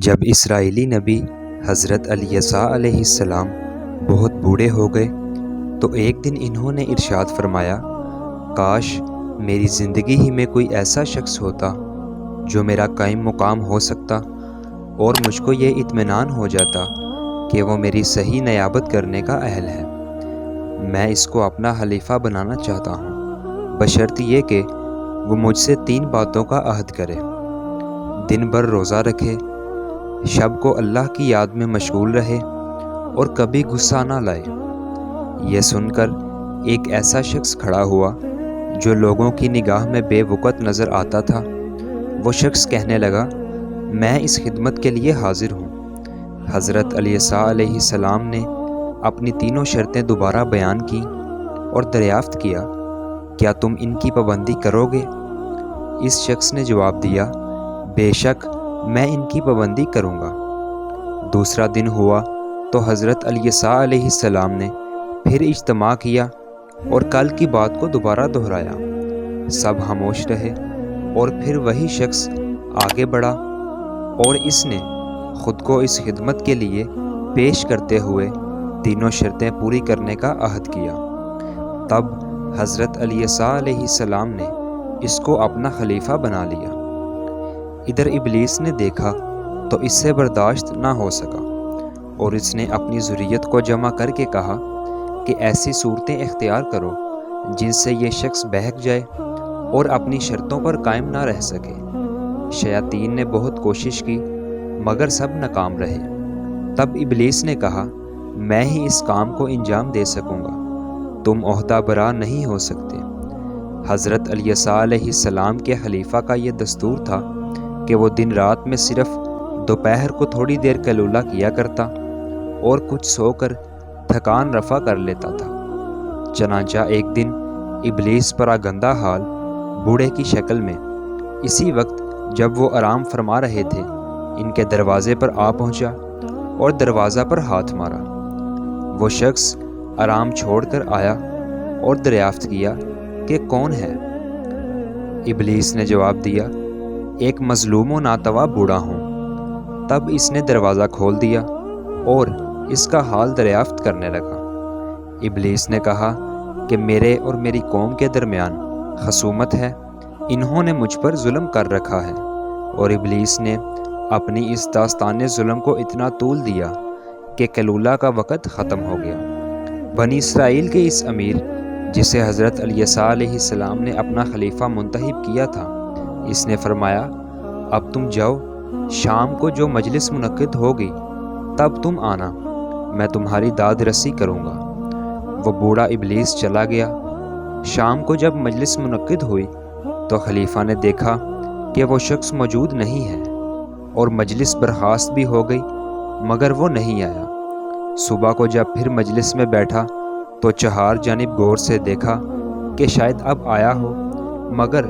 جب اسرائیلی نبی حضرت الیسع علیہ السلام بہت بوڑھے ہو گئے تو ایک دن انہوں نے ارشاد فرمایا، کاش میری زندگی ہی میں کوئی ایسا شخص ہوتا جو میرا قائم مقام ہو سکتا اور مجھ کو یہ اطمینان ہو جاتا کہ وہ میری صحیح نیابت کرنے کا اہل ہے۔ میں اس کو اپنا خلیفہ بنانا چاہتا ہوں، بشرط یہ کہ وہ مجھ سے 3 باتوں کا عہد کرے: دن بھر روزہ رکھے، شب کو اللہ کی یاد میں مشغول رہے اور کبھی غصہ نہ لائے۔ یہ سن کر ایک ایسا شخص کھڑا ہوا جو لوگوں کی نگاہ میں بے وقت نظر آتا تھا۔ وہ شخص کہنے لگا، میں اس خدمت کے لیے حاضر ہوں۔ حضرت الیسع علیہ السلام نے اپنی تینوں شرطیں دوبارہ بیان کی اور دریافت کیا، کیا تم ان کی پابندی کرو گے؟ اس شخص نے جواب دیا، بے شک میں ان کی پابندی کروں گا۔ دوسرا دن ہوا تو حضرت الیسع علیہ السلام نے پھر اجتماع کیا اور کل کی بات کو دوبارہ دہرایا۔ سب خاموش رہے اور پھر وہی شخص آگے بڑھا اور اس نے خود کو اس خدمت کے لیے پیش کرتے ہوئے تینوں شرطیں پوری کرنے کا عہد کیا۔ تب حضرت الیسع علیہ السلام نے اس کو اپنا خلیفہ بنا لیا۔ ادھر ابلیس نے دیکھا تو اس سے برداشت نہ ہو سکا اور اس نے اپنی ذریت کو جمع کر کے کہا کہ ایسی صورتیں اختیار کرو جن سے یہ شخص بہک جائے اور اپنی شرطوں پر قائم نہ رہ سکے۔ شیاطین نے بہت کوشش کی مگر سب ناکام رہے۔ تب ابلیس نے کہا، میں ہی اس کام کو انجام دے سکوں گا، تم عہدہ برا نہیں ہو سکتے۔ حضرت الیسع علیہ السلام کے خلیفہ کا یہ دستور تھا کہ وہ دن رات میں صرف دوپہر کو تھوڑی دیر قیلولہ کیا کرتا اور کچھ سو کر تھکان رفع کر لیتا تھا۔ چنانچہ ایک دن ابلیس پر گندہ حال بوڑھے کی شکل میں اسی وقت جب وہ آرام فرما رہے تھے ان کے دروازے پر آ پہنچا اور دروازہ پر ہاتھ مارا۔ وہ شخص آرام چھوڑ کر آیا اور دریافت کیا کہ کون ہے؟ ابلیس نے جواب دیا، ایک مظلوم و ناتواں بوڑھا ہوں۔ تب اس نے دروازہ کھول دیا اور اس کا حال دریافت کرنے لگا۔ ابلیس نے کہا کہ میرے اور میری قوم کے درمیان خصومت ہے، انہوں نے مجھ پر ظلم کر رکھا ہے۔ اور ابلیس نے اپنی اس داستان ظلم کو اتنا طول دیا کہ قیلولہ کا وقت ختم ہو گیا۔ بنی اسرائیل کے اس امیر جسے حضرت الیسع علیہ السلام نے اپنا خلیفہ منتخب کیا تھا، اس نے فرمایا، اب تم جاؤ، شام کو جو مجلس منعقد ہوگی تب تم آنا، میں تمہاری داد رسی کروں گا۔ وہ بوڑھا ابلیس چلا گیا۔ شام کو جب مجلس منعقد ہوئی تو خلیفہ نے دیکھا کہ وہ شخص موجود نہیں ہے اور مجلس برخاست بھی ہو گئی مگر وہ نہیں آیا۔ صبح کو جب پھر مجلس میں بیٹھا تو چہار جانب غور سے دیکھا کہ شاید اب آیا ہو مگر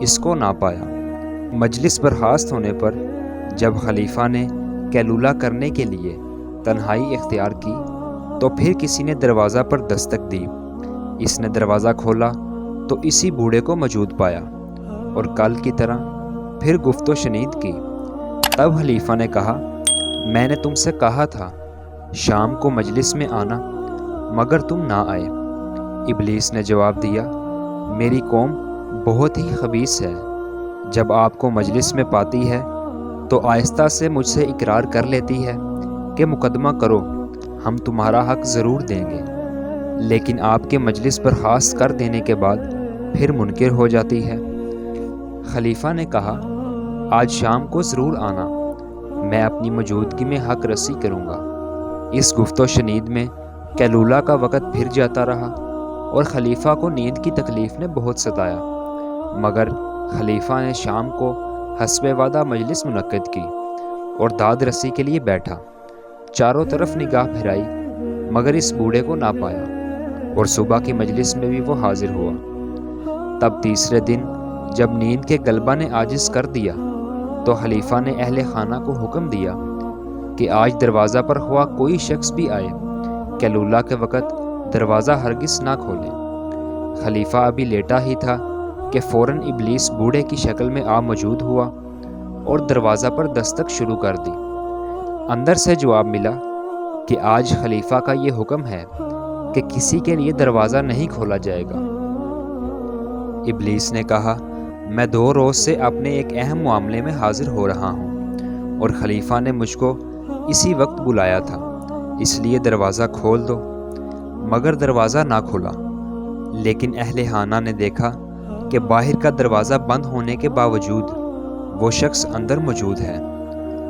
اس کو نہ پایا۔ مجلس برخاست ہونے پر جب خلیفہ نے قیلولہ کرنے کے لیے تنہائی اختیار کی تو پھر کسی نے دروازہ پر دستک دی۔ اس نے دروازہ کھولا تو اسی بوڑھے کو موجود پایا اور کل کی طرح پھر گفت و شنید کی۔ تب خلیفہ نے کہا، میں نے تم سے کہا تھا شام کو مجلس میں آنا مگر تم نہ آئے۔ ابلیس نے جواب دیا، میری قوم بہت ہی خبیث ہے، جب آپ کو مجلس میں پاتی ہے تو آہستہ سے مجھ سے اقرار کر لیتی ہے کہ مقدمہ کرو، ہم تمہارا حق ضرور دیں گے، لیکن آپ کے مجلس برخاست کر دینے کے بعد پھر منکر ہو جاتی ہے۔ خلیفہ نے کہا، آج شام کو ضرور آنا، میں اپنی موجودگی میں حق رسی کروں گا۔ اس گفت و شنید میں قیلولہ کا وقت پھر جاتا رہا اور خلیفہ کو نیند کی تکلیف نے بہت ستایا، مگر خلیفہ نے شام کو حسب وعدہ مجلس منعقد کی اور داد رسی کے لیے بیٹھا۔ چاروں طرف نگاہ پھرائی مگر اس بوڑھے کو نہ پایا اور صبح کی مجلس میں بھی وہ حاضر ہوا۔ تب تیسرے دن جب نیند کے غلبہ نے عاجز کر دیا تو خلیفہ نے اہل خانہ کو حکم دیا کہ آج دروازہ پر خواہ کوئی شخص بھی آئے، قیلولہ کے وقت دروازہ ہرگز نہ کھولیں۔ خلیفہ ابھی لیٹا ہی تھا کہ فوراً ابلیس بوڑھے کی شکل میں موجود ہوا اور دروازہ پر دستک شروع کر دی۔ اندر سے جواب ملا کہ آج خلیفہ کا یہ حکم ہے کہ کسی کے لیے دروازہ نہیں کھولا جائے گا۔ ابلیس نے کہا، میں 2 روز سے اپنے ایک اہم معاملے میں حاضر ہو رہا ہوں اور خلیفہ نے مجھ کو اسی وقت بلایا تھا، اس لیے دروازہ کھول دو۔ مگر دروازہ نہ کھولا، لیکن اہل خانہ نے دیکھا کہ باہر کا دروازہ بند ہونے کے باوجود وہ شخص اندر موجود ہے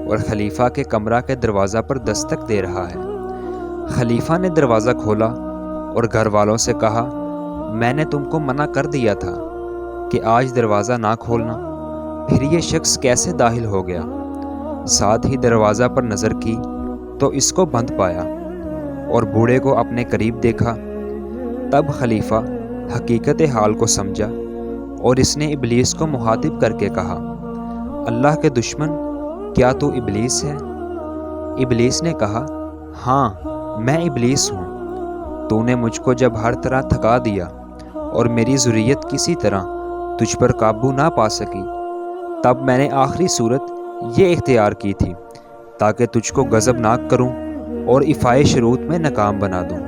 اور خلیفہ کے کمرہ کے دروازہ پر دستک دے رہا ہے۔ خلیفہ نے دروازہ کھولا اور گھر والوں سے کہا، میں نے تم کو منع کر دیا تھا کہ آج دروازہ نہ کھولنا، پھر یہ شخص کیسے داخل ہو گیا؟ ساتھ ہی دروازہ پر نظر کی تو اس کو بند پایا اور بوڑھے کو اپنے قریب دیکھا۔ تب خلیفہ حقیقت حال کو سمجھا اور اس نے ابلیس کو مخاطب کر کے کہا، اللہ کے دشمن، کیا تو ابلیس ہے؟ ابلیس نے کہا، ہاں میں ابلیس ہوں۔ تو نے مجھ کو جب ہر طرح تھکا دیا اور میری ذریت کسی طرح تجھ پر قابو نہ پا سکی، تب میں نے آخری صورت یہ اختیار کی تھی تاکہ تجھ کو غضبناک کروں اور افائے شروط میں ناکام بنا دوں،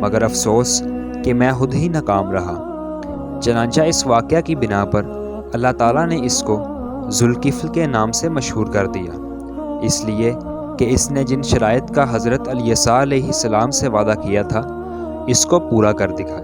مگر افسوس کہ میں خود ہی ناکام رہا۔ چنانچہ اس واقعہ کی بنا پر اللہ تعالیٰ نے اس کو ذوالکفل کے نام سے مشہور کر دیا، اس لیے کہ اس نے جن شرائط کا حضرت الیسیٰ علیہ السلام سے وعدہ کیا تھا اس کو پورا کر دکھایا۔